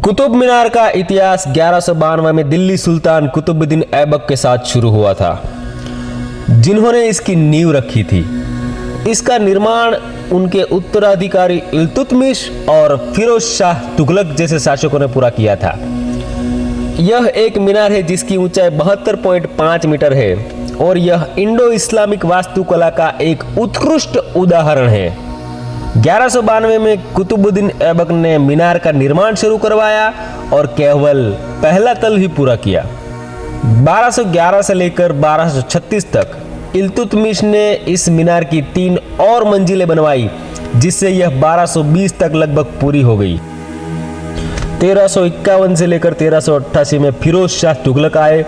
कुतुब मीनार का इतिहास 1192 में दिल्ली सुल्तान कुतुबुद्दीन ऐबक के साथ शुरू हुआ था, जिन्होंने इसकी नींव रखी थी। इसका निर्माण उनके उत्तराधिकारी इल्तुतमिश और फिरोज शाह तुगलक जैसे शासकों ने पूरा किया था। यह एक मीनार है जिसकी ऊंचाई 72.5 मीटर है और यह इंडो इस्लामिक वास्तुकला का एक उत्कृष्ट उदाहरण है। 1192 में कुतुबुद्दीन ऐबक ने मीनार का निर्माण शुरू करवाया और केवल पहला तल ही पूरा किया। 1211 से लेकर 1236 तक इल्तुतमिश ने इस मीनार की 3 और मंजिलें बनवाई, जिससे यह 1220 तक लगभग पूरी हो गई। 1351 से लेकर 1388 में फिरोज शाह तुगलक आए,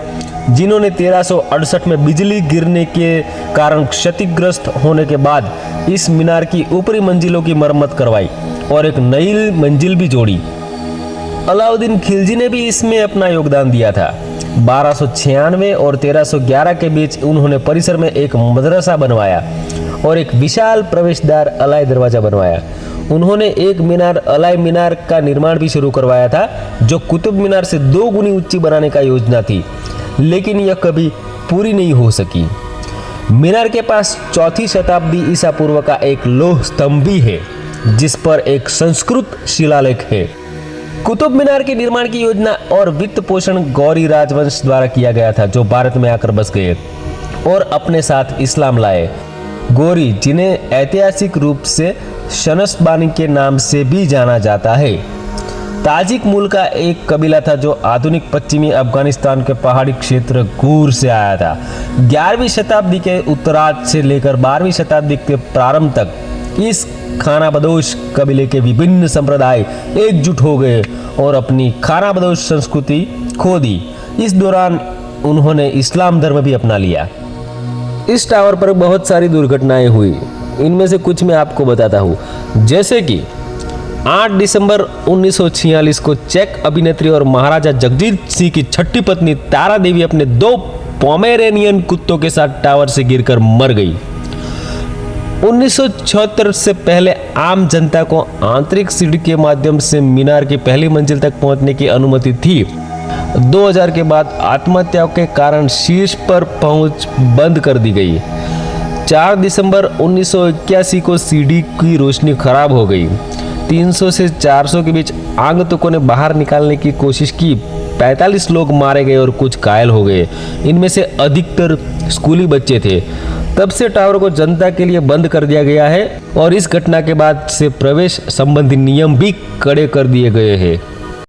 जिन्होंने 1368 में बिजली गिरने के कारण क्षतिग्रस्त होने के बाद इस मीनार की ऊपरी मंजिलों की मरम्मत करवाई और एक नई मंजिल भी जोड़ी। अलाउद्दीन खिलजी ने भी इसमें अपना योगदान दिया था। 1296 और 1311 के बीच उन्होंने परिसर में एक मदरसा बनवाया और एक विशाल प्रवेशद्वार अलाई दरवाजा बनवाया। उन्होंने एक मीनार अलाई मीनार का निर्माण भी शुरू करवाया था, जो कुतुब मीनार से 2 गुनी ऊंची बनाने का योजना थी, लेकिन यह कभी पूरी नहीं हो सकी। मीनार के पास 4वीं शताब्दी ईसा पूर्व का एक लौह स्तंभ भी है, जिस पर एक संस्कृत शिलालेख है। कुतुब मीनार के निर्माण की योजना और वित्त पोषण गौरी राजवंश द्वारा किया गया था, जो भारत में आकर बस गए और अपने साथ इस्लाम लाए। गौरी, जिन्हें ऐतिहासिक रूप से शनसबानी के नाम से भी जाना जाता है, ताजिक मूल का एक कबीला था जो आधुनिक पश्चिमी अफगानिस्तान के पहाड़ी क्षेत्र गूर से आया था। 11वीं शताब्दी के उत्तरार्ध से लेकर 12वीं शताब्दी के प्रारंभ तक इस खानाबदोश कबीले के विभिन्न संप्रदाय एकजुट हो गए और अपनी खानाबदोश संस्कृति खो दी। इस दौरान उन्होंने इस्लाम धर्म भी अपना लिया। इस टावर पर बहुत सारी दुर्घटनाएं हुई, इनमें से कुछ मैं आपको बताता हूँ। जैसे कि 8 दिसंबर 1946 को चेक अभिनेत्री और महाराजा जगजीत सिंह की छठी पत्नी तारा देवी अपने 2 पोमेरेनियन कुत्तों के साथ टावर से गिरकर मर गई। 1976 से पहले आम जनता को आंतरिक सीढ़ी के माध्यम से मीनार की पहली मंजिल तक पहुंचने की अनुमति थी। 2000 के बाद आत्महत्याओं के कारण शीर्ष पर पहुंच बंद कर दी गई। 4 दिसंबर 1981 को सीढ़ी की रोशनी खराब हो गई। 300 से 400 के बीच आगंतुकों ने बाहर निकालने की कोशिश की। 45 लोग मारे गए और कुछ घायल हो गए। इनमें से अधिकतर स्कूली बच्चे थे। तब से टावर को जनता के लिए बंद कर दिया गया है और इस घटना के बाद से प्रवेश संबंधी नियम भी कड़े कर दिए गए हैं।